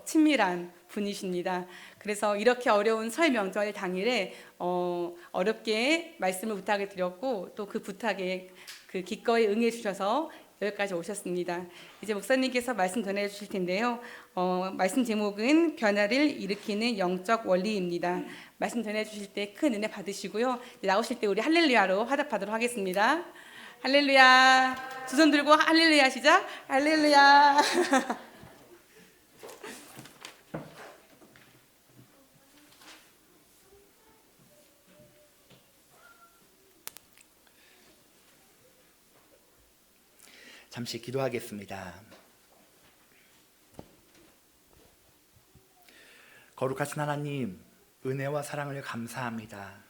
친밀한 분이십니다. 그래서 이렇게 어려운 설 명절 당일에 어렵게 말씀을 부탁을 드렸고 또 그 부탁에 기꺼이 응해 주셔서 여기까지 오셨습니다. 이제 목사님께서 말씀 전해 주실 텐데요. 말씀 제목은 변화를 일으키는 영적 원리입니다. 말씀 전해 주실 때 큰 은혜 받으시고요. 나오실 때 우리 할렐루야로 화답하도록 하겠습니다. 할렐루야. 두 손 들고 할렐루야 시작. 할렐루야. 잠시 기도하겠습니다. 거룩하신 하나님, 은혜와 사랑을 감사합니다.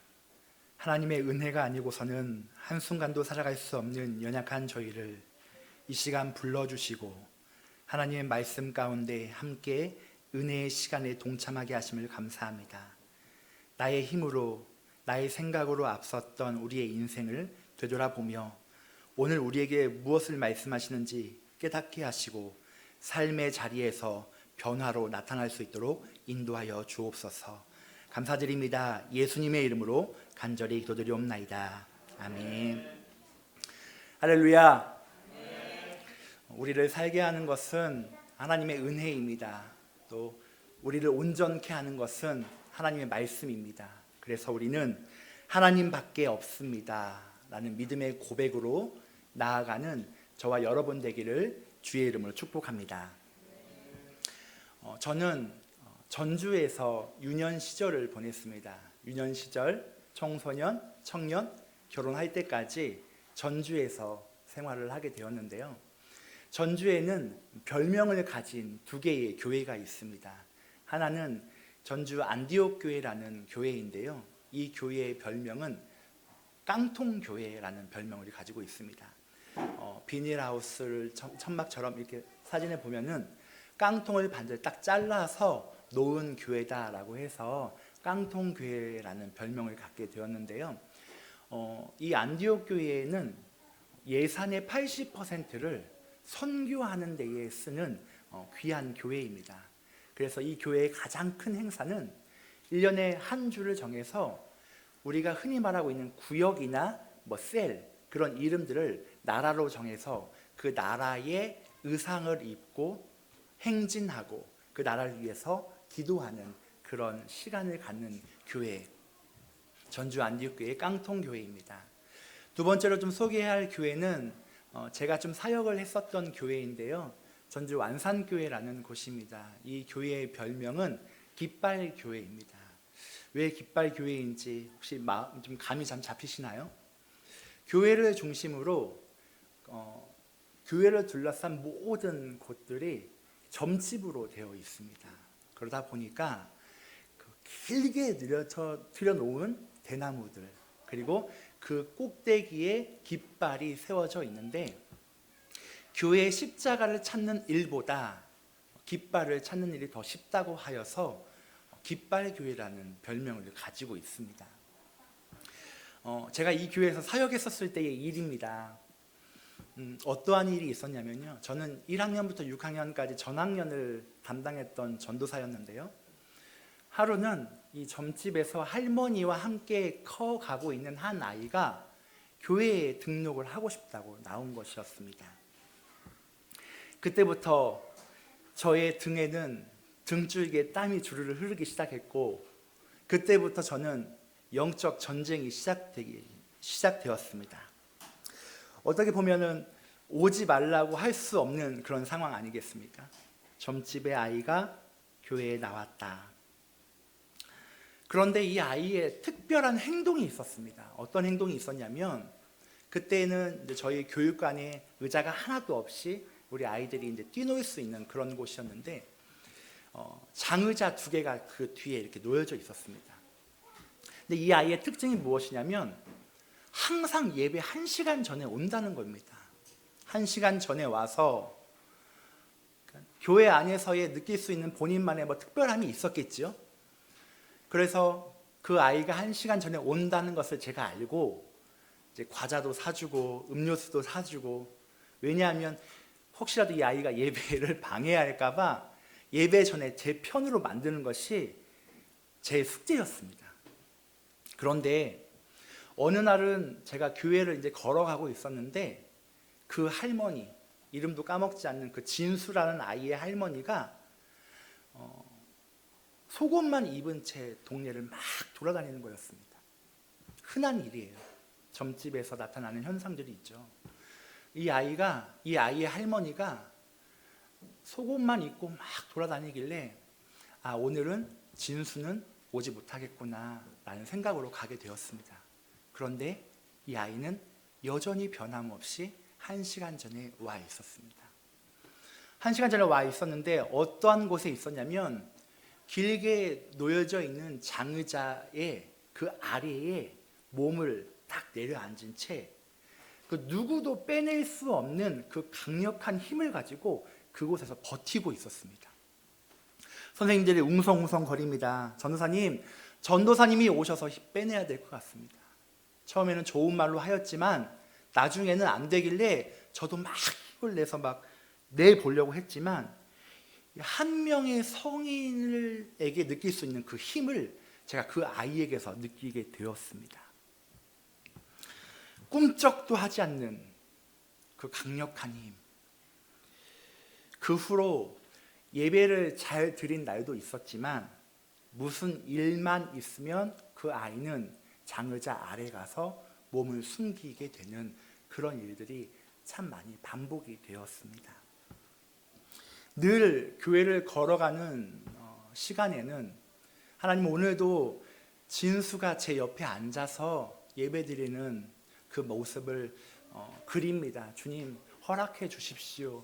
하나님의 은혜가 아니고서는 한순간도 살아갈 수 없는 연약한 저희를 이 시간 불러주시고 하나님의 말씀 가운데 함께 은혜의 시간에 동참하게 하심을 감사합니다. 나의 힘으로, 나의 생각으로 앞섰던 우리의 인생을 되돌아보며 오늘 우리에게 무엇을 말씀하시는지 깨닫게 하시고 삶의 자리에서 변화로 나타날 수 있도록 인도하여 주옵소서. 감사드립니다. 예수님의 이름으로 간절히 기도드리옵나이다. 아멘. 할렐루야. 우리를 살게 하는 것은 하나님의 은혜입니다. 또 우리를 온전케 하는 것은 하나님의 말씀입니다. 그래서 우리는 하나님밖에 없습니다 라는 믿음의 고백으로 나아가는 저와 여러분 되기를 주의 이름으로 축복합니다. 저는 전주에서 유년 시절을 보냈습니다. 유년 시절, 청소년, 청년, 결혼할 때까지 전주에서 생활을 하게 되었는데요. 전주에는 별명을 가진 두 개의 교회가 있습니다. 하나는 전주 안디옥 교회라는 교회인데요. 이 교회의 별명은 깡통교회라는 별명을 가지고 있습니다. 비닐하우스를 천막처럼 이렇게 사진에 보면은 깡통을 반절 딱 잘라서 놓은 교회다라고 해서 깡통교회라는 별명을 갖게 되었는데요. 이 안디옥 교회는 예산의 80%를 선교하는 데에 쓰는 귀한 교회입니다. 그래서 이 교회의 가장 큰 행사는 1년에 한 주를 정해서 우리가 흔히 말하고 있는 구역이나 셀 그런 이름들을 나라로 정해서 그 나라의 의상을 입고 행진하고 그 나라를 위해서 기도하는 그런 시간을 갖는 교회, 전주 안디옥교회 깡통교회입니다. 두 번째로 좀 소개할 교회는 제가 좀 사역을 했었던 교회인데요. 전주 완산교회라는 곳입니다. 이 교회의 별명은 깃발교회입니다. 왜 깃발교회인지 혹시 좀 감이 좀 잡히시나요? 교회를 중심으로 교회를 둘러싼 모든 곳들이 점집으로 되어 있습니다. 그러다 보니까 길게 들여놓은 대나무들 그리고 그 꼭대기에 깃발이 세워져 있는데 교회의 십자가를 찾는 일보다 깃발을 찾는 일이 더 쉽다고 하여서 깃발교회라는 별명을 가지고 있습니다. 제가 이 교회에서 사역했었을 때의 일입니다. 어떠한 일이 있었냐면요. 저는 1학년부터 6학년까지 전학년을 담당했던 전도사였는데요. 하루는 이 점집에서 할머니와 함께 커가고 있는 한 아이가 교회에 등록을 하고 싶다고 나온 것이었습니다. 그때부터 저의 등에는 등줄기에 땀이 주르르 흐르기 시작했고 그때부터 저는 영적 전쟁이 시작되었습니다. 어떻게 보면은 오지 말라고 할 수 없는 그런 상황 아니겠습니까? 점집의 아이가 교회에 나왔다. 그런데 이 아이의 특별한 행동이 있었습니다. 어떤 행동이 있었냐면 그때는 이제 저희 교육관에 의자가 하나도 없이 우리 아이들이 이제 뛰놀 수 있는 그런 곳이었는데 장의자 2개가 그 뒤에 이렇게 놓여져 있었습니다. 근데 이 아이의 특징이 무엇이냐면 항상 예배 1시간 전에 온다는 겁니다. 1시간 전에 와서 교회 안에서의 느낄 수 있는 본인만의 특별함이 있었겠죠. 그래서 그 아이가 1시간 전에 온다는 것을 제가 알고 이제 과자도 사주고 음료수도 사주고, 왜냐하면 혹시라도 이 아이가 예배를 방해할까 봐 예배 전에 제 편으로 만드는 것이 제 숙제였습니다. 그런데 어느 날은 제가 교회를 이제 걸어가고 있었는데 그 할머니, 이름도 까먹지 않는 그 진수라는 아이의 할머니가 속옷만 입은 채 동네를 막 돌아다니는 거였습니다. 흔한 일이에요. 점집에서 나타나는 현상들이 있죠. 이 아이의 할머니가 속옷만 입고 막 돌아다니길래 오늘은 진수는 오지 못하겠구나 라는 생각으로 가게 되었습니다. 그런데 이 아이는 여전히 변함없이 1시간 전에 와 있었습니다. 1시간 전에 와 있었는데 어떠한 곳에 있었냐면 길게 놓여져 있는 장의자의 그 아래에 몸을 딱 내려앉은 채 그 누구도 빼낼 수 없는 그 강력한 힘을 가지고 그곳에서 버티고 있었습니다. 선생님들이 웅성웅성거립니다. 전도사님이 오셔서 빼내야 될 것 같습니다. 처음에는 좋은 말로 하였지만 나중에는 안 되길래 저도 막 힘을 내서 막 내보려고 했지만 한 명의 성인에게 느낄 수 있는 그 힘을 제가 그 아이에게서 느끼게 되었습니다. 꿈쩍도 하지 않는 그 강력한 힘. 그 후로 예배를 잘 드린 날도 있었지만 무슨 일만 있으면 그 아이는 장의자 아래 가서 몸을 숨기게 되는 그런 일들이 참 많이 반복이 되었습니다. 늘 교회를 걸어가는 시간에는 하나님 오늘도 진수가 제 옆에 앉아서 예배드리는 그 모습을 그립니다. 주님 허락해 주십시오.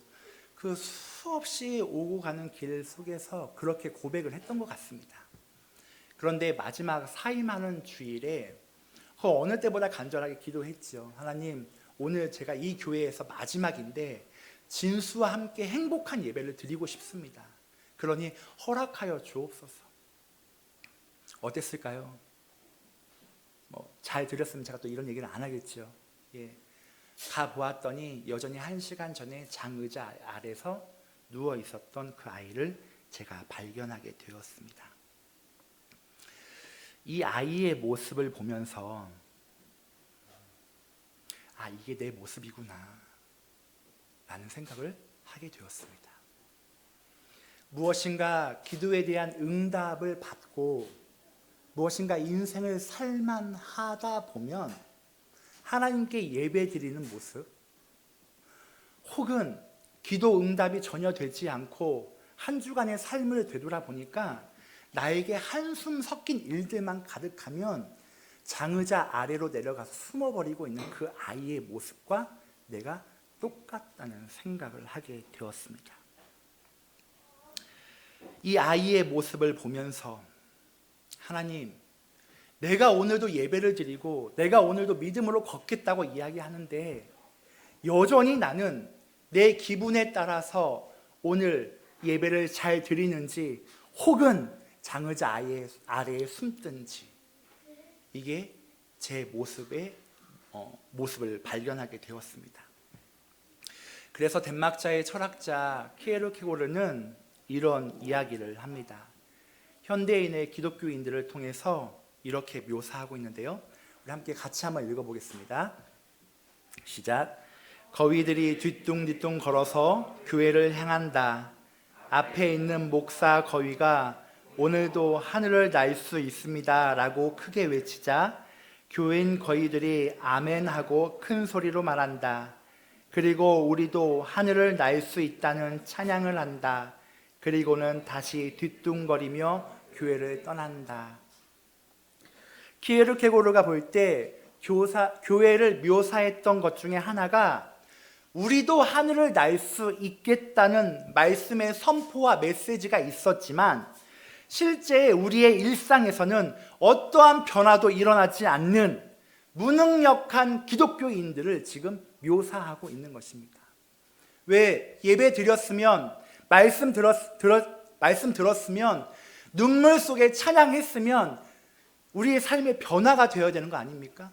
그 수없이 오고 가는 길 속에서 그렇게 고백을 했던 것 같습니다. 그런데 마지막 사임하는 주일에 그 어느 때보다 간절하게 기도했죠. 하나님, 오늘 제가 이 교회에서 마지막인데 진수와 함께 행복한 예배를 드리고 싶습니다. 그러니 허락하여 주옵소서. 어땠을까요? 잘 드렸으면 제가 또 이런 얘기를 안 하겠죠. 가보았더니 여전히 1시간 전에 장의자 아래서 누워 있었던 그 아이를 제가 발견하게 되었습니다. 이 아이의 모습을 보면서 이게 내 모습이구나 라는 생각을 하게 되었습니다. 무엇인가 기도에 대한 응답을 받고 무엇인가 인생을 살만하다 보면 하나님께 예배드리는 모습, 혹은 기도 응답이 전혀 되지 않고 한 주간의 삶을 되돌아보니까 나에게 한숨 섞인 일들만 가득하면 장의자 아래로 내려가서 숨어버리고 있는 그 아이의 모습과 내가 똑같다는 생각을 하게 되었습니다. 이 아이의 모습을 보면서 하나님, 내가 오늘도 예배를 드리고 내가 오늘도 믿음으로 걷겠다고 이야기하는데 여전히 나는 내 기분에 따라서 오늘 예배를 잘 드리는지 혹은 장의자 아래에 숨든지 이게 제 모습을 발견하게 되었습니다. 그래서 덴마크의 철학자 키에르케고르는 이런 이야기를 합니다. 현대인의 기독교인들을 통해서 이렇게 묘사하고 있는데요. 우리 함께 같이 한번 읽어보겠습니다. 시작. 거위들이 뒤뚱뒤뚱 걸어서 교회를 향한다. 앞에 있는 목사 거위가 오늘도 하늘을 날 수 있습니다 라고 크게 외치자 교인 거위들이 아멘 하고 큰 소리로 말한다. 그리고 우리도 하늘을 날 수 있다는 찬양을 한다. 그리고는 다시 뒤뚱거리며 교회를 떠난다. 키에르케고르가 볼 때 교회를 묘사했던 것 중에 하나가 우리도 하늘을 날 수 있겠다는 말씀의 선포와 메시지가 있었지만 실제 우리의 일상에서는 어떠한 변화도 일어나지 않는 무능력한 기독교인들을 지금 묘사하고 있는 것입니다. 왜 예배 드렸으면 말씀 들었으면 눈물 속에 찬양했으면 우리의 삶의 변화가 되어야 되는 거 아닙니까?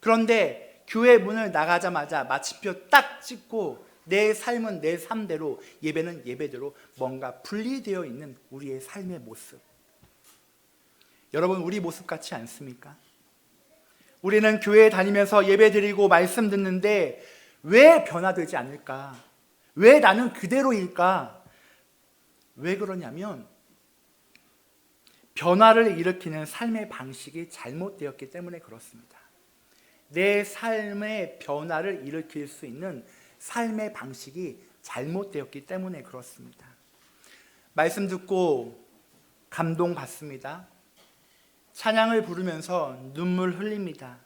그런데 교회 문을 나가자마자 마침표 딱 찍고 내 삶은 내 삶대로, 예배는 예배대로 뭔가 분리되어 있는 우리의 삶의 모습. 여러분, 우리 모습 같지 않습니까? 우리는 교회에 다니면서 예배 드리고 말씀 듣는데 왜 변화되지 않을까? 왜 나는 그대로일까? 왜 그러냐면 변화를 일으키는 삶의 방식이 잘못되었기 때문에 그렇습니다. 내 삶의 변화를 일으킬 수 있는 삶의 방식이 잘못되었기 때문에 그렇습니다. 말씀 듣고 감동받습니다. 찬양을 부르면서 눈물 흘립니다.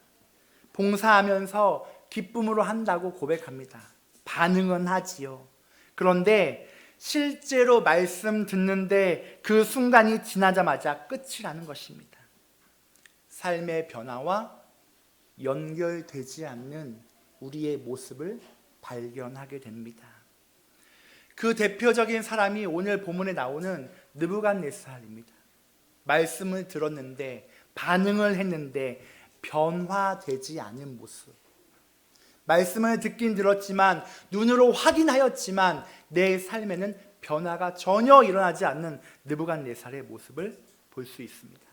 봉사하면서 기쁨으로 한다고 고백합니다. 반응은 하지요. 그런데 실제로 말씀 듣는데 그 순간이 지나자마자 끝이라는 것입니다. 삶의 변화와 연결되지 않는 우리의 모습을 발견하게 됩니다. 그 대표적인 사람이 오늘 본문에 나오는 느부갓네살입니다. 말씀을 들었는데, 반응을 했는데 변화되지 않은 모습. 말씀을 듣긴 들었지만, 눈으로 확인하였지만 내 삶에는 변화가 전혀 일어나지 않는 느부갓네살의 모습을 볼 수 있습니다.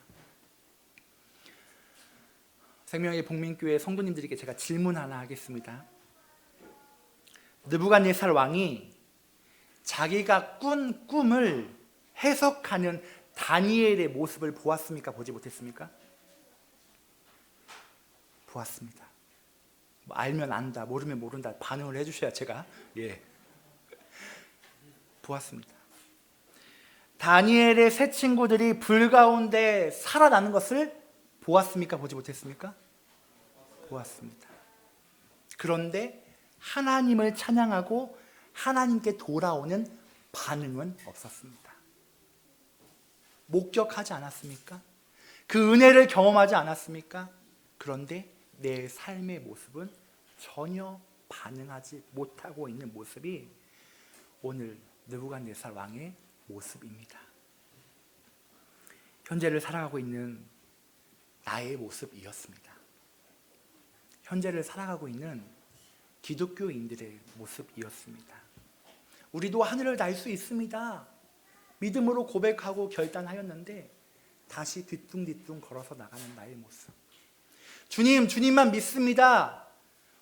생명의 복민교회 성도님들에게 제가 질문 하나 하겠습니다. 느부갓네살 왕이 자기가 꾼 꿈을 해석하는 다니엘의 모습을 보았습니까? 보지 못했습니까? 보았습니다. 뭐 알면 안다, 모르면 모른다 반응을 해주셔야 제가 보았습니다. 다니엘의 세 친구들이 불 가운데 살아나는 것을 보았습니까? 보지 못했습니까? 보았습니다. 그런데 하나님을 찬양하고 하나님께 돌아오는 반응은 없었습니다. 목격하지 않았습니까? 그 은혜를 경험하지 않았습니까? 그런데 내 삶의 모습은 전혀 반응하지 못하고 있는 모습이 오늘 느부갓네살 왕의 모습입니다. 현재를 살아가고 있는 나의 모습이었습니다. 현재를 살아가고 있는 기독교인들의 모습이었습니다. 우리도 하늘을 날 수 있습니다. 믿음으로 고백하고 결단하였는데 다시 뒤뚱뒤뚱 걸어서 나가는 나의 모습. 주님만 믿습니다.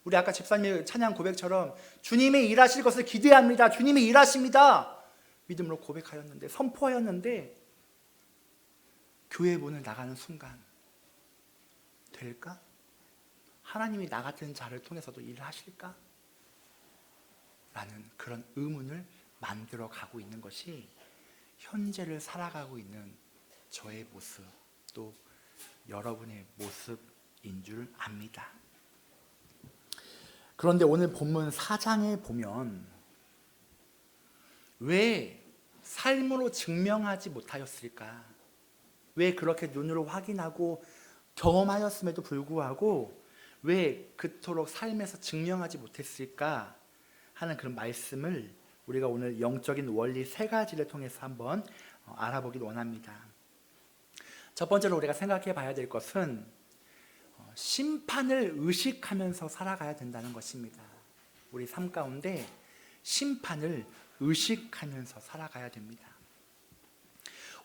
우리 아까 집사님의 찬양 고백처럼 주님이 일하실 것을 기대합니다. 주님이 일하십니다. 믿음으로 고백하였는데, 선포하였는데 교회 문을 나가는 순간 될까? 하나님이 나 같은 자를 통해서도 일을 하실까? 라는 그런 의문을 만들어 가고 있는 것이 현재를 살아가고 있는 저의 모습, 또 여러분의 모습인 줄 압니다. 그런데 오늘 본문 4장에 보면 왜 삶으로 증명하지 못하였을까? 왜 그렇게 눈으로 확인하고 경험하였음에도 불구하고 왜 그토록 삶에서 증명하지 못했을까 하는 그런 말씀을 우리가 오늘 영적인 원리 3가지를 통해서 한번 알아보길 원합니다. 첫 번째로 우리가 생각해 봐야 될 것은 심판을 의식하면서 살아가야 된다는 것입니다. 우리 삶 가운데 심판을 의식하면서 살아가야 됩니다.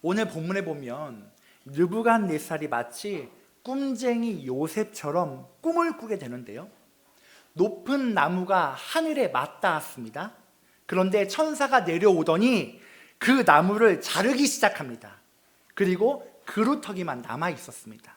오늘 본문에 보면 느부갓네살이 마치 꿈쟁이 요셉처럼 꿈을 꾸게 되는데요. 높은 나무가 하늘에 맞닿았습니다. 그런데 천사가 내려오더니 그 나무를 자르기 시작합니다. 그리고 그루터기만 남아 있었습니다.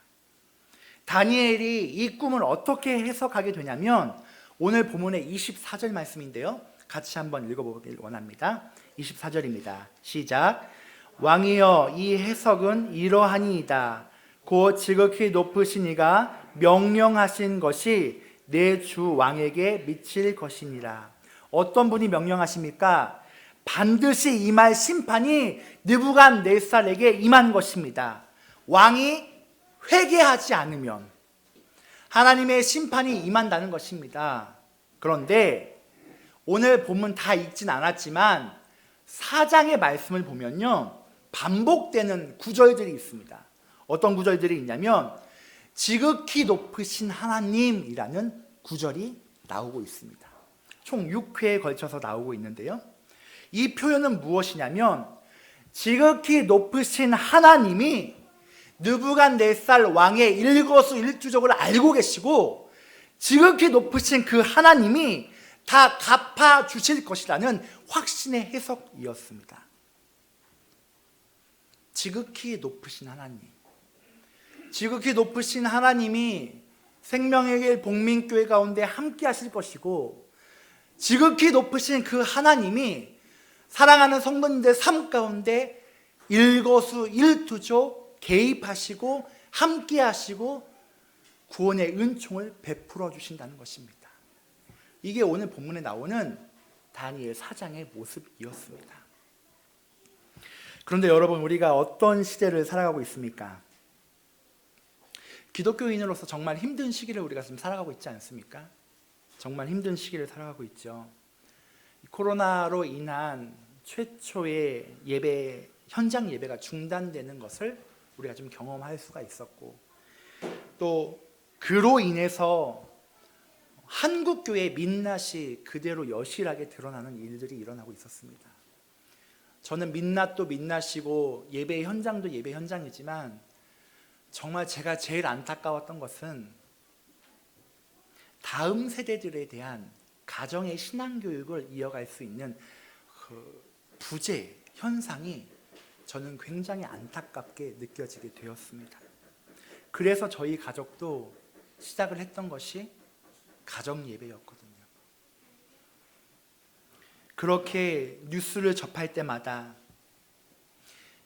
다니엘이 이 꿈을 어떻게 해석하게 되냐면 오늘 본문의 24절 말씀인데요. 같이 한번 읽어보길 원합니다. 24절입니다. 시작. 왕이여, 이 해석은 이러하니이다. 곧 지극히 높으신 이가 명령하신 것이 내 주 왕에게 미칠 것이니라. 어떤 분이 명령하십니까? 반드시 임할 심판이 느부갓네살에게 임한 것입니다. 왕이 회개하지 않으면 하나님의 심판이 임한다는 것입니다. 그런데 오늘 본문 다 읽진 않았지만 4장의 말씀을 보면요, 반복되는 구절들이 있습니다. 어떤 구절들이 있냐면 지극히 높으신 하나님이라는 구절이 나오고 있습니다. 총 6회에 걸쳐서 나오고 있는데요. 이 표현은 무엇이냐면 지극히 높으신 하나님이 느부갓네살 왕의 일거수일투족을 알고 계시고 지극히 높으신 그 하나님이 다 갚아주실 것이라는 확신의 해석이었습니다. 지극히 높으신 하나님, 지극히 높으신 하나님이 생명의 길 복민교회 가운데 함께 하실 것이고 지극히 높으신 그 하나님이 사랑하는 성도님들 삶 가운데 일거수일투족 개입하시고 함께 하시고 구원의 은총을 베풀어 주신다는 것입니다. 이게 오늘 본문에 나오는 다니엘 4장의 모습이었습니다. 그런데 여러분, 우리가 어떤 시대를 살아가고 있습니까? 기독교인으로서 정말 힘든 시기를 우리가 지금 살아가고 있지 않습니까? 정말 힘든 시기를 살아가고 있죠. 코로나로 인한 최초의 예배, 현장 예배가 중단되는 것을 우리가 좀 경험할 수가 있었고, 또 그로 인해서 한국교회의 민낯이 그대로 여실하게 드러나는 일들이 일어나고 있었습니다. 저는 민낯도 민낯이고 예배 현장도 예배 현장이지만 정말 제가 제일 안타까웠던 것은 다음 세대들에 대한 가정의 신앙교육을 이어갈 수 있는 그 부재 현상이 저는 굉장히 안타깝게 느껴지게 되었습니다. 그래서 저희 가족도 시작을 했던 것이 가정 예배였거든요. 그렇게 뉴스를 접할 때마다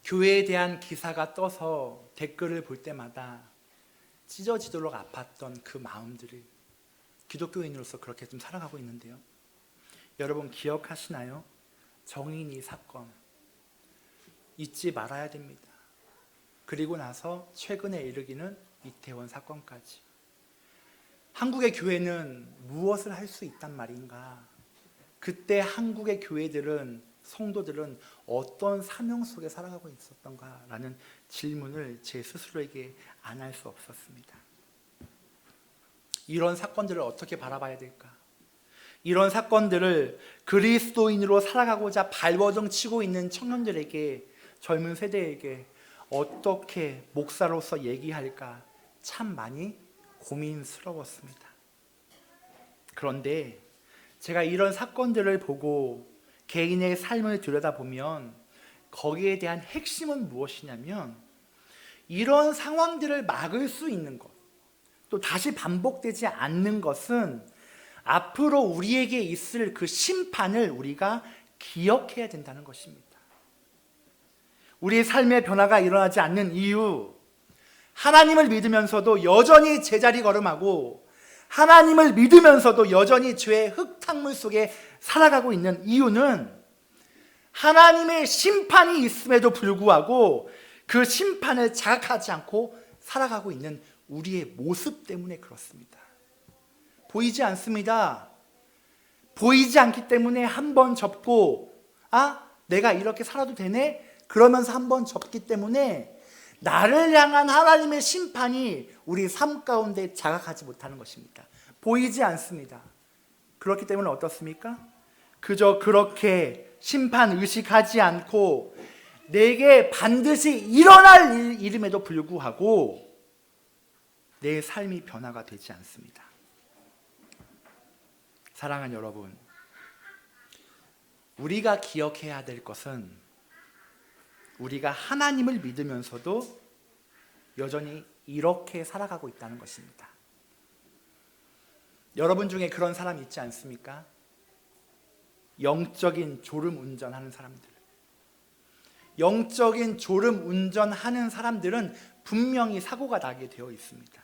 교회에 대한 기사가 떠서 댓글을 볼 때마다 찢어지도록 아팠던 그 마음들을 기독교인으로서 그렇게 좀 살아가고 있는데요. 여러분 기억하시나요? 정인이 사건 잊지 말아야 됩니다. 그리고 나서 최근에 이르기는 이태원 사건까지. 한국의 교회는 무엇을 할 수 있단 말인가? 그때 한국의 교회들은, 성도들은 어떤 사명 속에 살아가고 있었던가라는 질문을 제 스스로에게 안 할 수 없었습니다. 이런 사건들을 어떻게 바라봐야 될까? 이런 사건들을 그리스도인으로 살아가고자 발버둥 치고 있는 청년들에게, 젊은 세대에게 어떻게 목사로서 얘기할까 참 많이 고민스러웠습니다. 그런데 제가 이런 사건들을 보고 개인의 삶을 들여다보면 거기에 대한 핵심은 무엇이냐면 이런 상황들을 막을 수 있는 것, 또 다시 반복되지 않는 것은 앞으로 우리에게 있을 그 심판을 우리가 기억해야 된다는 것입니다. 우리의 삶의 변화가 일어나지 않는 이유, 하나님을 믿으면서도 여전히 제자리 걸음하고 하나님을 믿으면서도 여전히 죄의 흙탕물 속에 살아가고 있는 이유는 하나님의 심판이 있음에도 불구하고 그 심판을 자각하지 않고 살아가고 있는 우리의 모습 때문에 그렇습니다. 보이지 않습니다. 보이지 않기 때문에 한 번 접고 내가 이렇게 살아도 되네? 그러면서 한 번 접기 때문에 나를 향한 하나님의 심판이 우리 삶 가운데 자각하지 못하는 것입니다. 보이지 않습니다. 그렇기 때문에 어떻습니까? 그저 그렇게 심판 의식하지 않고 내게 반드시 일어날 일임에도 불구하고 내 삶이 변화가 되지 않습니다. 사랑하는 여러분, 우리가 기억해야 될 것은 우리가 하나님을 믿으면서도 여전히 이렇게 살아가고 있다는 것입니다. 여러분 중에 그런 사람 있지 않습니까? 영적인 졸음 운전하는 사람들. 영적인 졸음 운전하는 사람들은 분명히 사고가 나게 되어 있습니다.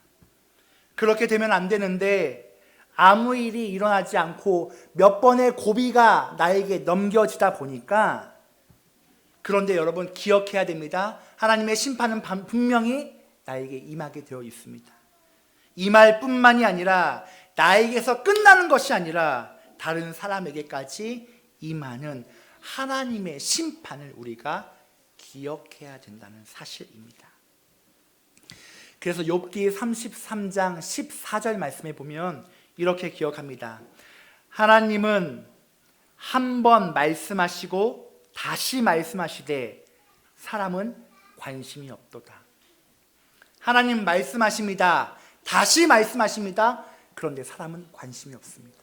그렇게 되면 안 되는데 아무 일이 일어나지 않고 몇 번의 고비가 나에게 넘겨지다 보니까, 그런데 여러분 기억해야 됩니다. 하나님의 심판은 분명히 나에게 임하게 되어 있습니다. 임할 뿐만이 아니라 나에게서 끝나는 것이 아니라 다른 사람에게까지 임하는 하나님의 심판을 우리가 기억해야 된다는 사실입니다. 그래서 욥기 33장 14절 말씀에 보면 이렇게 기억합니다. 하나님은 한 번 말씀하시고 다시 말씀하시되 사람은 관심이 없도다. 하나님 말씀하십니다. 다시 말씀하십니다. 그런데 사람은 관심이 없습니다.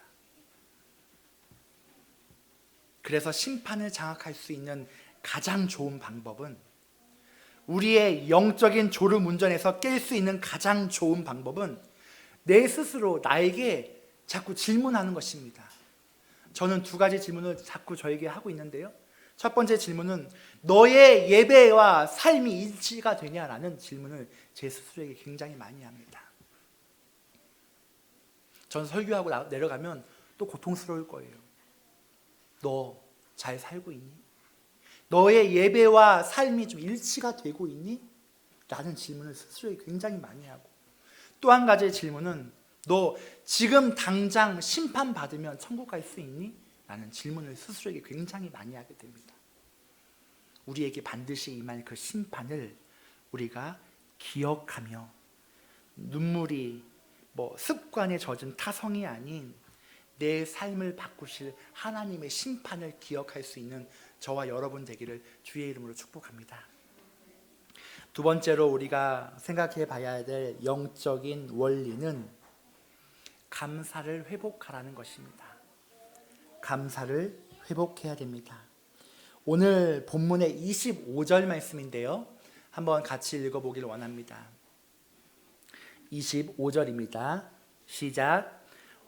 그래서 심판을 장악할 수 있는 가장 좋은 방법은, 우리의 영적인 졸음운전에서 깰 수 있는 가장 좋은 방법은 내 스스로 나에게 자꾸 질문하는 것입니다. 저는 두 가지 질문을 자꾸 저에게 하고 있는데요. 첫 번째 질문은 너의 예배와 삶이 일치가 되냐라는 질문을 제 스스로에게 굉장히 많이 합니다. 전 설교하고 내려가면 또 고통스러울 거예요. 너 잘 살고 있니? 너의 예배와 삶이 좀 일치가 되고 있니? 라는 질문을 스스로에게 굉장히 많이 하고, 또 한 가지의 질문은 너 지금 당장 심판받으면 천국 갈 수 있니? 라는 질문을 스스로에게 굉장히 많이 하게 됩니다. 우리에게 반드시 임할 그 심판을 우리가 기억하며 눈물이 습관에 젖은 타성이 아닌 내 삶을 바꾸실 하나님의 심판을 기억할 수 있는 저와 여러분 되기를 주의 이름으로 축복합니다. 두 번째로 우리가 생각해 봐야 될 영적인 원리는 감사를 회복하라는 것입니다. 감사를 회복해야 됩니다. 오늘 본문의 25절 말씀인데요, 한번 같이 읽어보기를 원합니다. 25절입니다. 시작.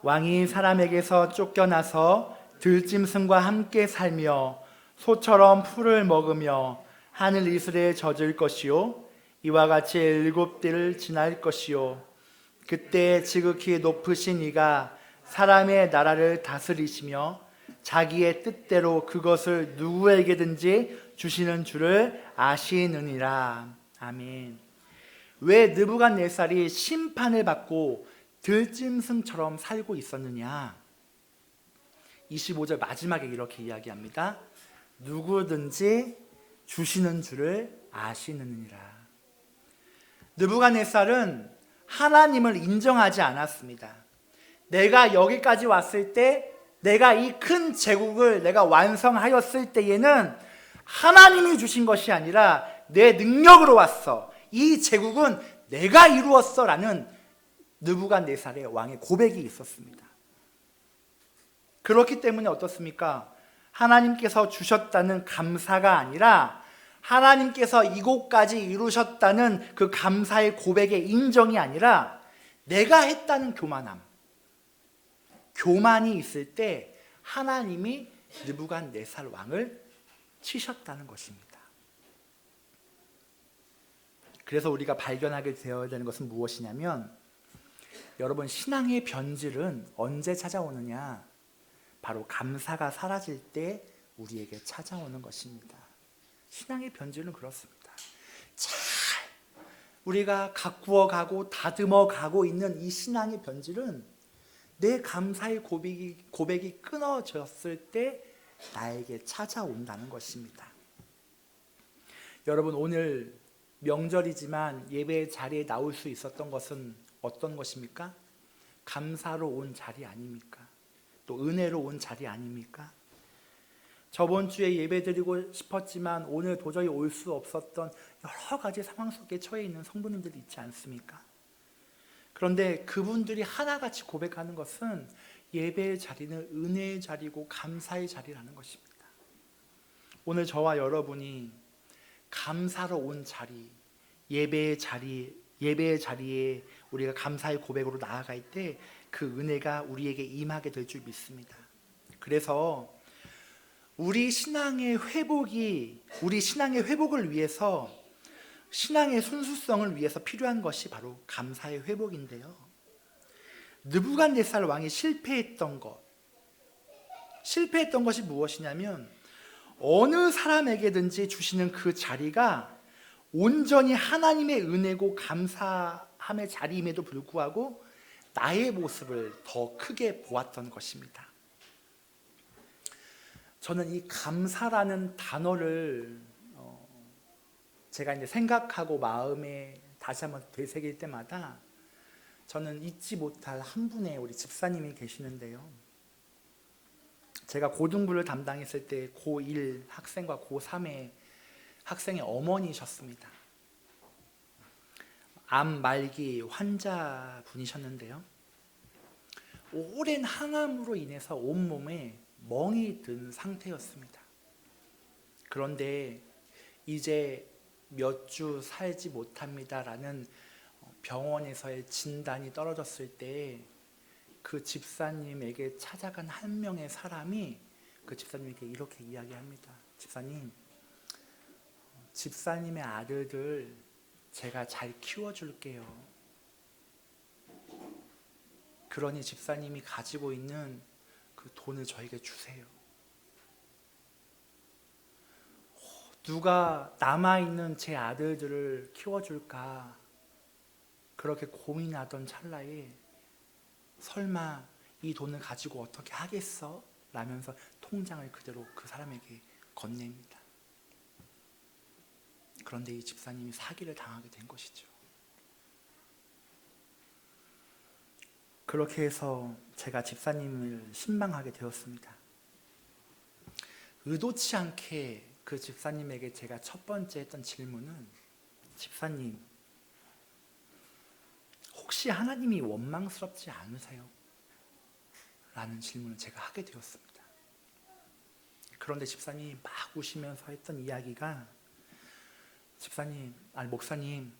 왕이 사람에게서 쫓겨나서 들짐승과 함께 살며 소처럼 풀을 먹으며 하늘 이슬에 젖을 것이요 이와 같이 7때를 지날 것이요 그때 지극히 높으신 이가 사람의 나라를 다스리시며 자기의 뜻대로 그것을 누구에게든지 주시는 줄을 아시느니라. 아멘. 왜 느부갓네살이 심판을 받고 들짐승처럼 살고 있었느냐? 25절 마지막에 이렇게 이야기합니다. 누구든지 주시는 줄을 아시느니라. 느부갓네살은 하나님을 인정하지 않았습니다. 내가 여기까지 왔을 때, 내가 이 큰 제국을 내가 완성하였을 때에는 하나님이 주신 것이 아니라 내 능력으로 왔어. 이 제국은 내가 이루었어 라는 느부갓네살의 왕의 고백이 있었습니다. 그렇기 때문에 어떻습니까? 하나님께서 주셨다는 감사가 아니라 하나님께서 이곳까지 이루셨다는 그 감사의 고백의 인정이 아니라 내가 했다는 교만이 있을 때 하나님이 느부갓네살 왕을 치셨다는 것입니다. 그래서 우리가 발견하게 되어야 되는 것은 무엇이냐면, 여러분, 신앙의 변질은 언제 찾아오느냐? 바로 감사가 사라질 때 우리에게 찾아오는 것입니다. 신앙의 변질은 그렇습니다. 잘 우리가 가꾸어 가고 다듬어 가고 있는 이 신앙의 변질은 내 감사의 고백이 끊어졌을 때 나에게 찾아온다는 것입니다. 여러분, 오늘 명절이지만 예배 자리에 나올 수 있었던 것은 어떤 것입니까? 감사로 온 자리 아닙니까? 또 은혜로 온 자리 아닙니까? 저번 주에 예배 드리고 싶었지만 오늘 도저히 올 수 없었던 여러 가지 상황 속에 처해 있는 성도님들이 있지 않습니까? 그런데 그분들이 하나같이 고백하는 것은 예배의 자리는 은혜의 자리고 감사의 자리라는 것입니다. 오늘 저와 여러분이 감사로 온 자리, 예배의 자리에 우리가 감사의 고백으로 나아갈 때 그 은혜가 우리에게 임하게 될 줄 믿습니다. 그래서 우리 신앙의 회복을 위해서, 신앙의 순수성을 위해서 필요한 것이 바로 감사의 회복인데요. 느부갓네살 왕이 실패했던 것이 무엇이냐면, 어느 사람에게든지 주시는 그 자리가 온전히 하나님의 은혜고 감사함의 자리임에도 불구하고 나의 모습을 더 크게 보았던 것입니다. 저는 이 감사라는 단어를 제가 이제 생각하고 마음에 다시 한번 되새길 때마다 저는 잊지 못할 한 분의 우리 집사님이 계시는데요. 제가 고등부를 담당했을 때 고1 학생과 고3의 학생의 어머니셨습니다. 암 말기 환자분이셨는데요. 오랜 항암으로 인해서 온몸에 멍이 든 상태였습니다. 그런데 이제 몇 주 살지 못합니다라는 병원에서의 진단이 떨어졌을 때 그 집사님에게 찾아간 한 명의 사람이 그 집사님에게 이렇게 이야기합니다. 집사님의 아들들 제가 잘 키워줄게요. 그러니 집사님이 가지고 있는 그 돈을 저에게 주세요. 누가 남아있는 제 아들들을 키워줄까 그렇게 고민하던 찰나에 설마 이 돈을 가지고 어떻게 하겠어? 라면서 통장을 그대로 그 사람에게 건넵니다. 그런데 이 집사님이 사기를 당하게 된 것이죠. 그렇게 해서 제가 집사님을 신방하게 되었습니다. 의도치 않게 그 집사님에게 제가 첫 번째 했던 질문은 집사님, 혹시 하나님이 원망스럽지 않으세요? 라는 질문을 제가 하게 되었습니다. 그런데 집사님이 막 우시면서 했던 이야기가 목사님,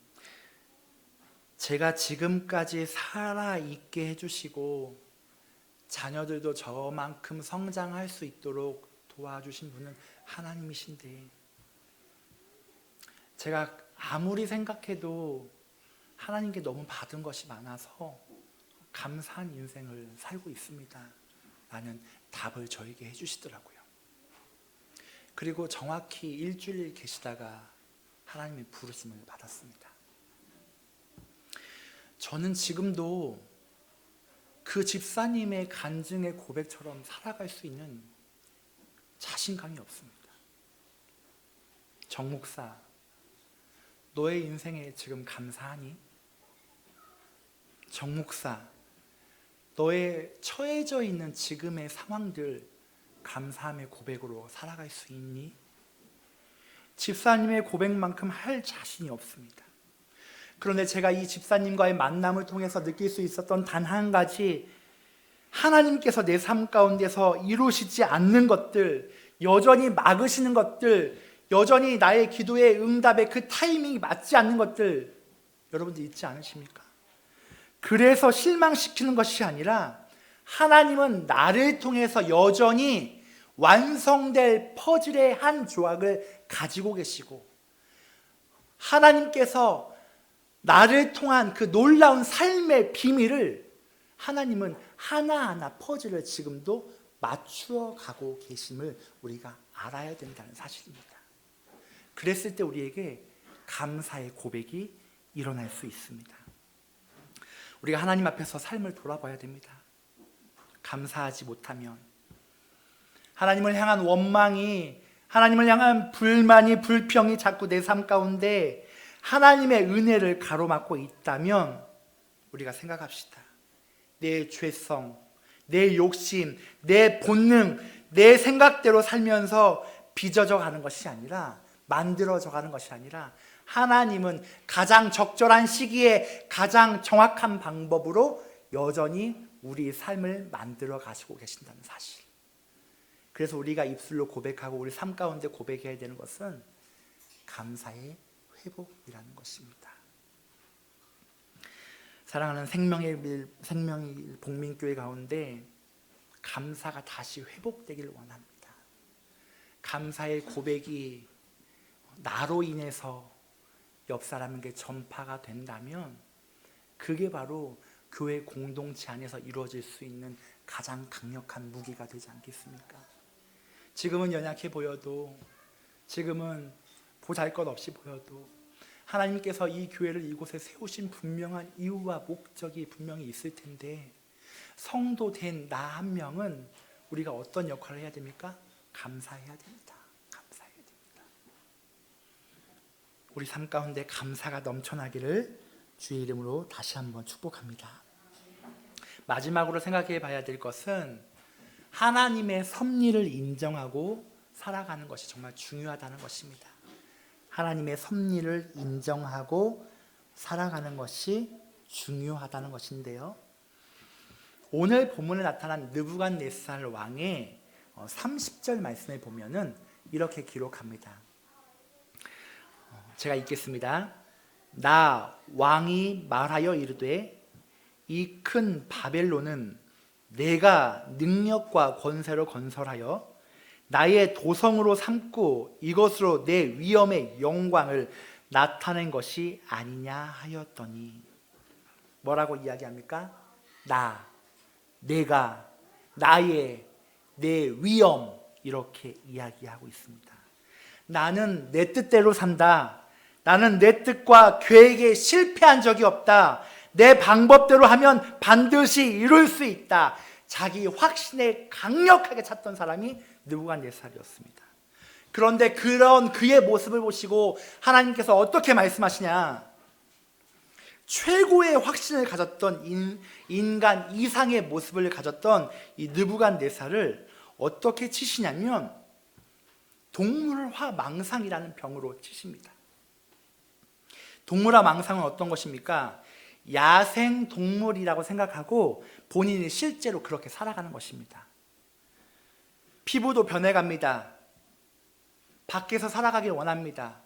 제가 지금까지 살아있게 해주시고 자녀들도 저만큼 성장할 수 있도록 도와주신 분은 하나님이신데 제가 아무리 생각해도 하나님께 너무 받은 것이 많아서 감사한 인생을 살고 있습니다 라는 답을 저에게 해주시더라고요. 그리고 정확히 일주일 계시다가 하나님의 부르심을 받았습니다. 저는 지금도 그 집사님의 간증의 고백처럼 살아갈 수 있는 자신감이 없습니다. 정 목사, 너의 인생에 지금 감사하니? 정 목사, 너의 처해져 있는 지금의 상황들 감사함의 고백으로 살아갈 수 있니? 집사님의 고백만큼 할 자신이 없습니다. 그런데 제가 이 집사님과의 만남을 통해서 느낄 수 있었던 단 한 가지, 하나님께서 내 삶 가운데서 이루시지 않는 것들, 여전히 막으시는 것들, 여전히 나의 기도의 응답의 그 타이밍이 맞지 않는 것들, 여러분들 있지 않으십니까? 그래서 실망시키는 것이 아니라 하나님은 나를 통해서 여전히 완성될 퍼즐의 한 조각을 가지고 계시고, 하나님께서 나를 통한 그 놀라운 삶의 비밀을 하나님은 하나하나 퍼즐을 지금도 맞추어 가고 계심을 우리가 알아야 된다는 사실입니다. 그랬을 때 우리에게 감사의 고백이 일어날 수 있습니다. 우리가 하나님 앞에서 삶을 돌아봐야 됩니다. 감사하지 못하면 하나님을 향한 원망이, 하나님을 향한 불만이, 불평이 자꾸 내 삶 가운데 하나님의 은혜를 가로막고 있다면 우리가 생각합시다. 내 죄성, 내 욕심, 내 본능, 내 생각대로 살면서 빚어져 가는 것이 아니라, 만들어져 가는 것이 아니라 하나님은 가장 적절한 시기에 가장 정확한 방법으로 여전히 우리 삶을 만들어 가시고 계신다는 사실. 그래서 우리가 입술로 고백하고 우리 삶 가운데 고백해야 되는 것은 감사의 회복이라는 것입니다. 사랑하는 생명의 복민교회 가운데 감사가 다시 회복되기를 원합니다. 감사의 고백이 나로 인해서 옆 사람에게 전파가 된다면 그게 바로 교회 공동체 안에서 이루어질 수 있는 가장 강력한 무기가 되지 않겠습니까? 지금은 연약해 보여도, 지금은 보잘것없이 보여도 하나님께서 이 교회를 이곳에 세우신 분명한 이유와 목적이 분명히 있을 텐데, 성도 된 나 한 명은 우리가 어떤 역할을 해야 됩니까? 감사해야 됩니다. 감사해야 됩니다. 우리 삶 가운데 감사가 넘쳐나기를 주의 이름으로 다시 한번 축복합니다. 마지막으로 생각해 봐야 될 것은 하나님의 섭리를 인정하고 살아가는 것이 정말 중요하다는 것입니다. 하나님의 섭리를 인정하고 살아가는 것이 중요하다는 것인데요. 오늘 본문에 나타난 느부갓네살 왕의 30절 말씀에 보면은 이렇게 기록합니다. 제가 읽겠습니다. 나 왕이 말하여 이르되 이 큰 바벨론은 내가 능력과 권세로 건설하여 나의 도성으로 삼고 이것으로 내 위엄의 영광을 나타낸 것이 아니냐 하였더니, 뭐라고 이야기합니까? 내가, 나의, 내 위엄, 이렇게 이야기하고 있습니다. 나는 내 뜻대로 산다. 나는 내 뜻과 계획에 실패한 적이 없다. 내 방법대로 하면 반드시 이룰 수 있다. 자기 확신에 강력하게 찼던 사람이 느부갓네살이었습니다. 그런데 그런 그의 모습을 보시고 하나님께서 어떻게 말씀하시냐? 최고의 확신을 가졌던 인간 이상의 모습을 가졌던 이 느부갓네살을 어떻게 치시냐면 동물화 망상이라는 병으로 치십니다. 동물화 망상은 어떤 것입니까? 야생 동물이라고 생각하고 본인이 실제로 그렇게 살아가는 것입니다. 피부도 변해갑니다. 밖에서 살아가길 원합니다.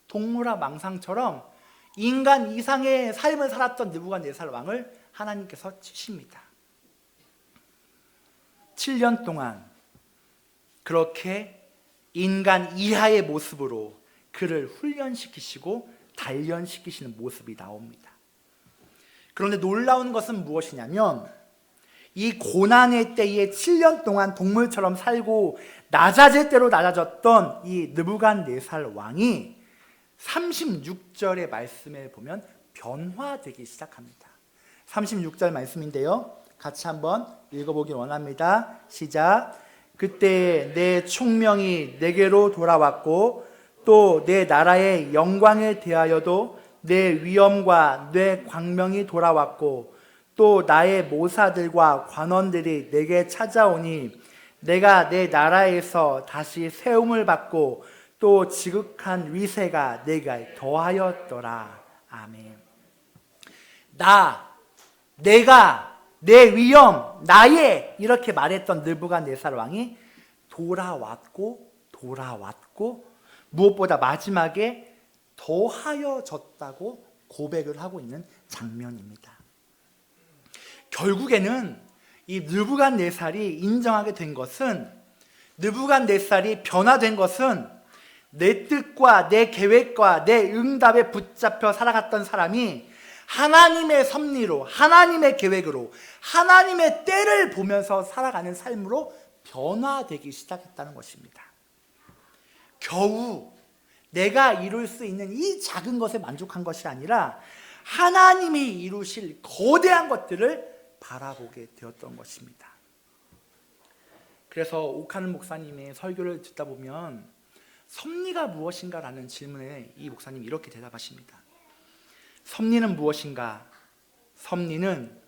동물화 망상처럼 인간 이상의 삶을 살았던 느부갓네살 왕을 하나님께서 치십니다. 7년 동안 그렇게 인간 이하의 모습으로 그를 훈련시키시고 단련시키시는 모습이 나옵니다. 그런데 놀라운 것은 무엇이냐면 이 고난의 때에 7년 동안 동물처럼 살고 낮아질 대로 낮아졌던 이 느부갓네살 왕이 36절의 말씀에 보면 변화되기 시작합니다. 36절 말씀인데요, 같이 한번 읽어보길 원합니다. 시작. 그때 내 총명이 내게로 돌아왔고 또 내 나라의 영광에 대하여도 내 위엄과 내 광명이 돌아왔고 또 나의 모사들과 관원들이 내게 찾아오니 내가 내 나라에서 다시 세움을 받고 또 지극한 위세가 내게 더하였더라. 아멘. 내가, 내 위엄, 나의, 이렇게 말했던 느부갓네살 왕이 돌아왔고 무엇보다 마지막에 더하여졌다고 고백을 하고 있는 장면입니다. 결국에는 이 느부갓네살이 인정하게 된 것은, 느부갓네살이 변화된 것은 내 뜻과 내 계획과 내 응답에 붙잡혀 살아갔던 사람이 하나님의 섭리로, 하나님의 계획으로, 하나님의 때를 보면서 살아가는 삶으로 변화되기 시작했다는 것입니다. 겨우 내가 이룰 수 있는 이 작은 것에 만족한 것이 아니라 하나님이 이루실 거대한 것들을 바라보게 되었던 것입니다. 그래서 옥하는 목사님의 설교를 듣다 보면 섭리가 무엇인가라는 질문에 이 목사님이 이렇게 대답하십니다. 섭리는 무엇인가? 섭리는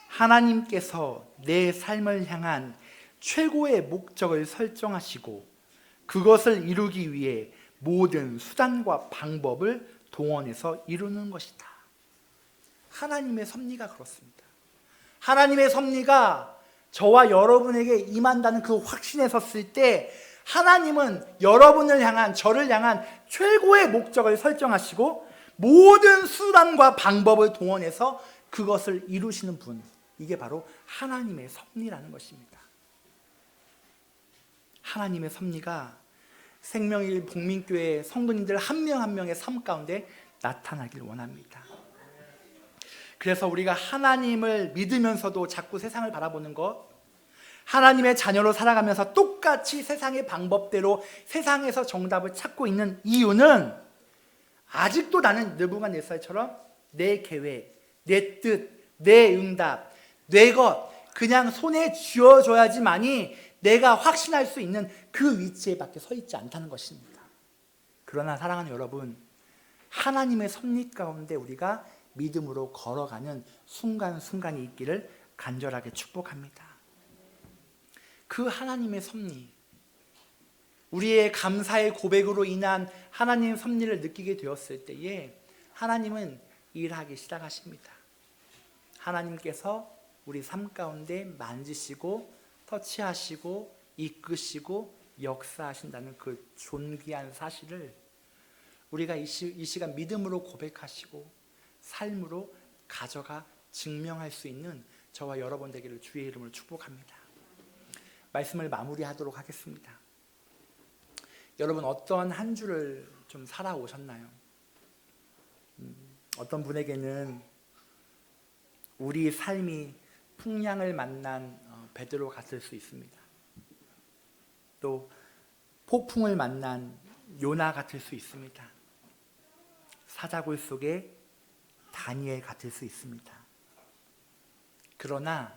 하나님께서 내 삶을 향한 최고의 목적을 설정하시고 그것을 이루기 위해 모든 수단과 방법을 동원해서 이루는 것이다. 하나님의 섭리가 그렇습니다. 하나님의 섭리가 저와 여러분에게 임한다는 그 확신에 섰을 때 하나님은 여러분을 향한, 저를 향한 최고의 목적을 설정하시고 모든 수단과 방법을 동원해서 그것을 이루시는 분, 이게 바로 하나님의 섭리라는 것입니다. 하나님의 섭리가 생명일 복민교회 성도님들 한 명 한 명의 삶 가운데 나타나길 원합니다. 그래서 우리가 하나님을 믿으면서도 자꾸 세상을 바라보는 것, 하나님의 자녀로 살아가면서 똑같이 세상의 방법대로 세상에서 정답을 찾고 있는 이유는 아직도 나는 느부갓네살처럼 내 계획, 내 뜻, 내 응답, 내 것 그냥 손에 쥐어줘야지만이 내가 확신할 수 있는 그 위치에 밖에 서 있지 않다는 것입니다. 그러나 사랑하는 여러분, 하나님의 섭리 가운데 우리가 믿음으로 걸어가는 순간순간이 있기를 간절하게 축복합니다. 그 하나님의 섭리, 우리의 감사의 고백으로 인한 하나님의 섭리를 느끼게 되었을 때에 하나님은 일하기 시작하십니다. 하나님께서 우리 삶 가운데 만지시고 터치하시고 이끄시고 역사하신다는 그 존귀한 사실을 우리가 이 시간 믿음으로 고백하시고 삶으로 가져가 증명할 수 있는 저와 여러분 되기를 주의 이름으로 축복합니다. 말씀을 마무리하도록 하겠습니다. 여러분, 어떠한 한 주를 좀 살아오셨나요? 어떤 분에게는 우리 삶이 풍랑을 만난 베드로 같을 수 있습니다. 또 폭풍을 만난 요나 같을 수 있습니다. 사자굴 속에 다니엘 같을 수 있습니다. 그러나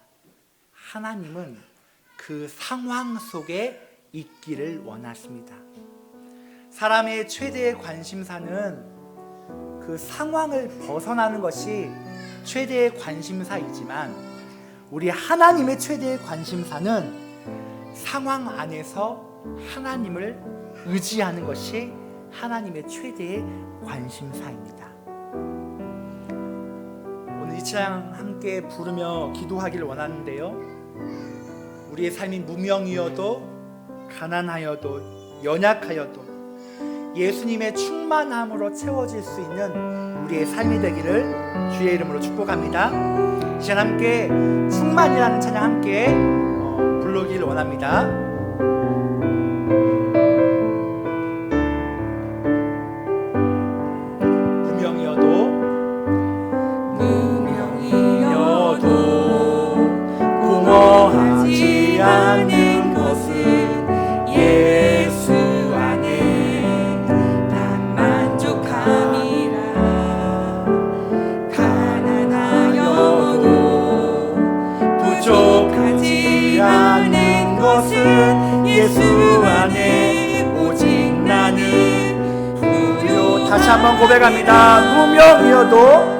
하나님은 그 상황 속에 있기를 원하십니다. 사람의 최대의 관심사는 그 상황을 벗어나는 것이 최대의 관심사이지만 우리 하나님의 최대의 관심사는 상황 안에서 하나님을 의지하는 것이 하나님의 최대의 관심사입니다. 오늘 이 찬양 함께 부르며 기도하기를 원하는데요, 우리의 삶이 무명이어도 가난하여도 연약하여도 예수님의 충만함으로 채워질 수 있는 우리의 삶이 되기를 주의 이름으로 축복합니다. 이 시간 함께 충만이라는 찬양 함께 부르기를 원합니다. 무명이어도 공허하지 않은 것은 예수 안에 난 만족함이라. 가난하여도 부족하지 않은 것은 예수 안에 오직 나는 부요. 다시 한번 고백합니다. 무명이어도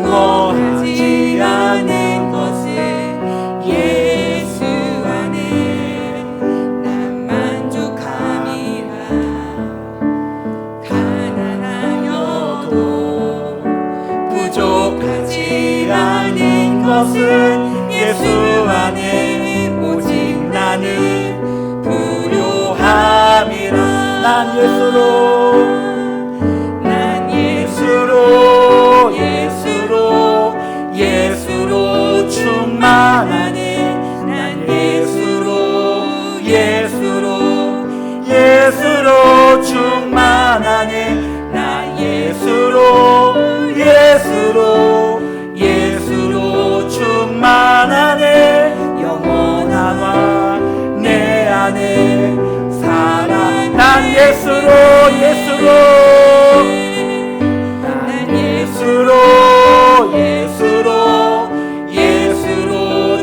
공허하지 않은 것은 예수 안에 난 만족함이라. 가난하여도 부족하지 않은 것은 예수 안에 오직 나는 부요함이라. 난 예수로 예수로 충만하네. 난 예수로 충만하네. 난 예수로 충만하네. 영원한 왕 내 안에 살아. 난 예수로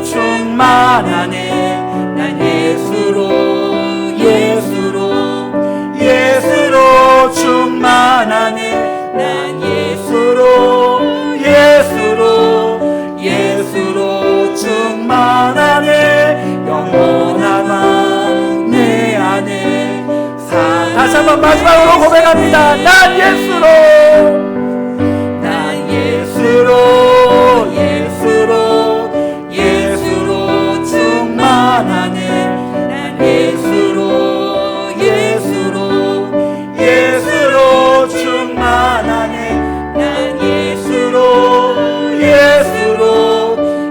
충만하네. 난 예수로 충만하네. 난 예수로 충만하네. 영원한 왕 내 안에 살아. 다시 한번 마지막으로 고백합니다. 난 예수로 충만하네. 난 예수로 충만하네. 난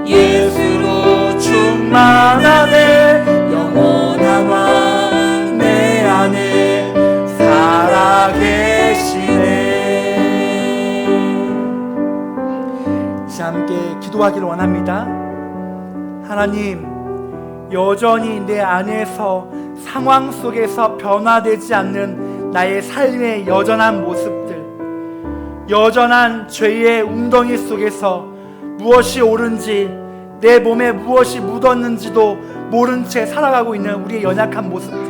예수로 충만하네. 영원한 왕 내 안에 살아계시네. 함께 기도하기를 원합니다. 하나님, 여전히 내 안에서 상황 속에서 변화되지 않는 나의 삶의 여전한 모습들, 여전한 죄의 웅덩이 속에서 무엇이 옳은지, 내 몸에 무엇이 묻었는지도 모른 채 살아가고 있는 우리의 연약한 모습들,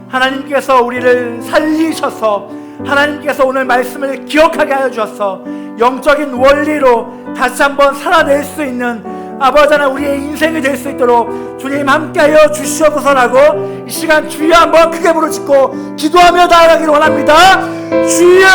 하나님께서 우리를 살리셔서 하나님께서 오늘 말씀을 기억하게 하여 주셔서 영적인 원리로 다시 한번 살아낼 수 있는 아버지 하나님 우리의 인생이 될 수 있도록 주님 함께하여 주시옵소서라고 이 시간 주여 한번 크게 부르짖고 기도하며 나아가기를 원합니다. 주여!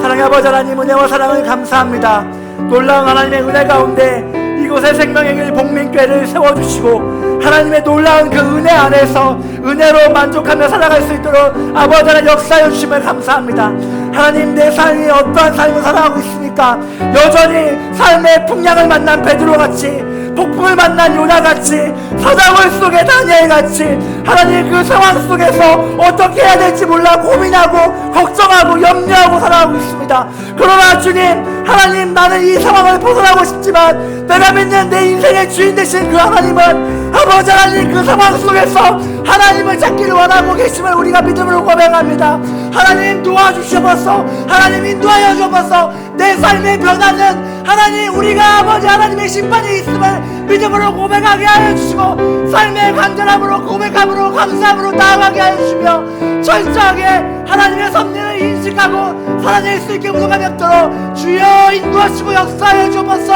사랑의 아버지 하나님 은혜와 사랑을 감사합니다. 놀라운 하나님의 은혜 가운데 이곳에 생명의 길 복민교회를 세워주시고 하나님의 놀라운 그 은혜 안에서 은혜로 만족하며 살아갈 수 있도록 아버지 하나님 역사해 주심을 감사합니다. 하나님 내 삶이 어떠한 삶을 살아가고 있습니까? 여전히 삶의 풍랑을 만난 베드로같이 폭풍을 만난 요나같이 사자굴 속의 다니엘같이 하나님 그 상황 속에서 어떻게 해야 될지 몰라 고민하고 걱정하고 염려하고 살아가고 있습니다. 그러나 주님 하나님 나는 이 상황을 벗어나고 싶지만 내가 믿는 내 인생의 주인 되신 그 하나님은 아버지 하나님 그 상황 속에서 하나님을 찾기를 원하고 계심을 우리가 믿음으로 고백합니다. 하나님 도와주셔서 하나님 인도하여 주셔서 내 삶의 변화는 하나님 우리가 아버지 하나님의 심판이 있음을 믿음으로 고백하게 하여 주시고 삶의 간절함으로 고백함으로 감사함으로 나아가게 하여 주시며 철저하게 하나님의 섭리를 인식하고 살아낼 수 있게 무도가 되도록 주여 인도하시고 역사하여 주옵소서.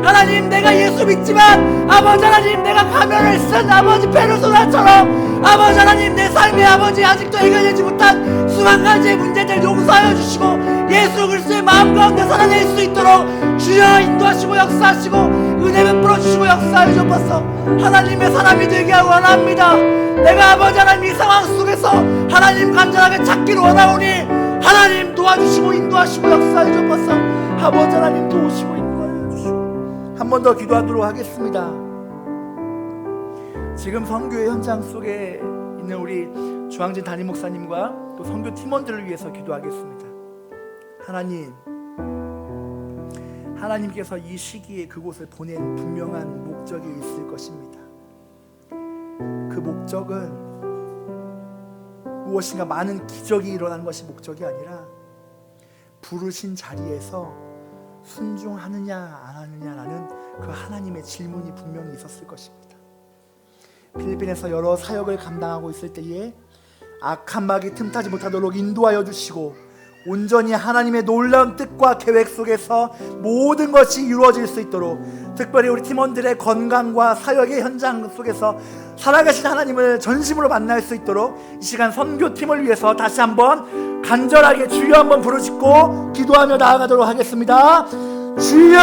하나님 내가 예수 믿지만 아버지 하나님 내가 가면을 쓴 아버지 페르소나처럼 아버지 하나님 내 삶의 아버지 아직도 해결되지 못한 수만 가지의 문제들 용서하여 주시고 예수 그리스도의 마음 가운데 살아낼 수 있도록 주여 인도하시고 역사하시고 은혜 베풀어 주시고 역사하여 주옵소서. 하나님의 사람이 되게 원합니다. 내가 아버지 하나님 이 상황 속에서 하나님 간절하게 찾기를 원하오니 하나님 도와주시고 인도하시고 역사해 주옵소서. 아버지 하나님 도우시고 인도하여 주시고 한 번 더 기도하도록 하겠습니다. 지금 선교의 현장 속에 있는 우리 주황진 담임 목사님과 또 선교 팀원들을 위해서 기도하겠습니다. 하나님께서 이 시기에 그곳을 보낸 분명한 목적이 있을 것입니다. 그 목적은 무엇인가 많은 기적이 일어나는 것이 목적이 아니라 부르신 자리에서 순종하느냐 안 하느냐라는 그 하나님의 질문이 분명히 있었을 것입니다. 필리핀에서 여러 사역을 감당하고 있을 때에 악한 마귀 틈타지 못하도록 인도하여 주시고 온전히 하나님의 놀라운 뜻과 계획 속에서 모든 것이 이루어질 수 있도록 특별히 우리 팀원들의 건강과 사역의 현장 속에서 살아계신 하나님을 전심으로 만날 수 있도록 이 시간 선교팀을 위해서 다시 한번 간절하게 주여 한번 부르짖고 기도하며 나아가도록 하겠습니다. 주여!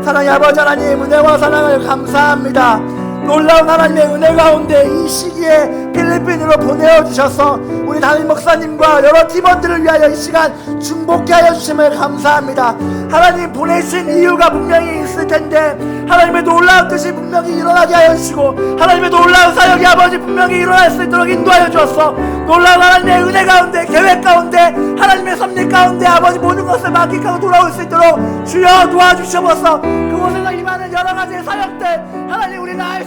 사랑의 아버지 하나님 은혜와 사랑을 감사합니다. 놀라운 하나님의 은혜 가운데 이 시기에 필리핀으로 보내어 주셔서 우리 담임 목사님과 여러 팀원들을 위하여 이 시간 중복케 하여 주심을 감사합니다. 하나님 보내신 이유가 분명히 있을 텐데 하나님의 놀라운 뜻이 분명히 일어나게 하여 주시고 하나님의 놀라운 사역이 아버지 분명히 일어날 수 있도록 인도하여 주었어. 놀라운 하나님의 은혜 가운데 계획 가운데 하나님의 섭리 가운데 아버지 모든 것을 맡기고 돌아올 수 있도록 주여 도와주셔서 그곳에서 임하는 여러 가지의 사역들 하나님 우리는 알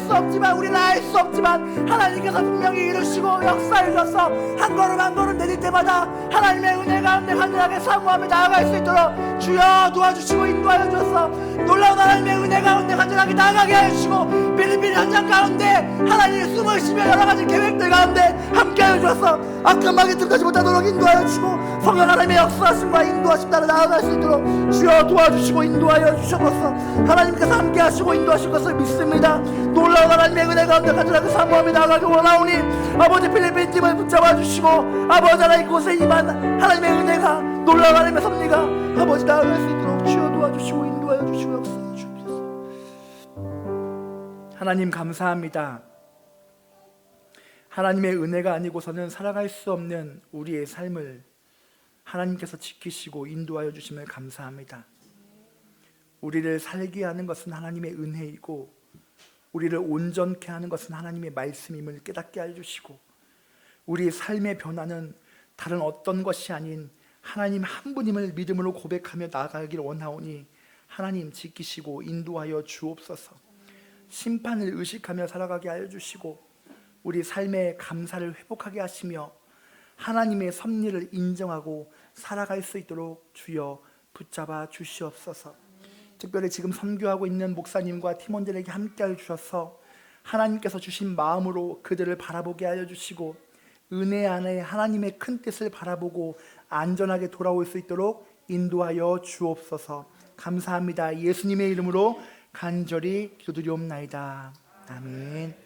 수 없지만 하나님께서 분명히 이루시고 역사해 주셔서 한 걸음 한 걸음 내릴 때마다 하나님의 은혜 가운데 간절하게 사모하며 나아갈 수 있도록 주여 도와주시고 인도하여 주셔서 놀라운 하나님의 은혜 가운데 간절하게 나아가게 하여 주시고 필리핀 현장 가운데 하나님의 숨을 쉬며 여러 가지 계획들 가운데 함께 하여 주셔서 악한 마귀 틈타지 못하도록 인도하여 주시고 성령 하나님의 역사하심과 인도하심 따라 나아갈 수 있도록 주여 도와주시고 인도하여 주셔서 하나님께서 함께 하시고 인도하실 것을 믿습니다. 놀라운 하나님의 은혜 가운데 간절하게 사모하며 나아가기 원하오니 아버지 필리핀 팀을 붙잡아 주시고 아버지 하나님 곳에 임한 하나님의 은혜가 놀라운 하나님의 섭리가 아버지 나아갈 수 있도록 주여 도와주시고 인도하여 주시고 역사해 주옵소서. 하나님 감사합니다. 하나님의 은혜가 아니고서는 살아갈 수 없는 우리의 삶을 하나님께서 지키시고 인도하여 주심을 감사합니다. 우리를 살게 하는 것은 하나님의 은혜이고 우리를 온전케 하는 것은 하나님의 말씀임을 깨닫게 해주시고 우리의 삶의 변화는 다른 어떤 것이 아닌 하나님 한 분임을 믿음으로 고백하며 나아가기를 원하오니 하나님 지키시고 인도하여 주옵소서. 심판을 의식하며 살아가게 하여 주시고 우리 삶의 감사를 회복하게 하시며 하나님의 섭리를 인정하고 살아갈 수 있도록 주여 붙잡아 주시옵소서. 특별히 지금 선교하고 있는 목사님과 팀원들에게 함께 하여 주셔서 하나님께서 주신 마음으로 그들을 바라보게 하여 주시고 은혜 안에 하나님의 큰 뜻을 바라보고 안전하게 돌아올 수 있도록 인도하여 주옵소서. 감사합니다. 예수님의 이름으로 간절히 기도드리옵나이다. 아멘.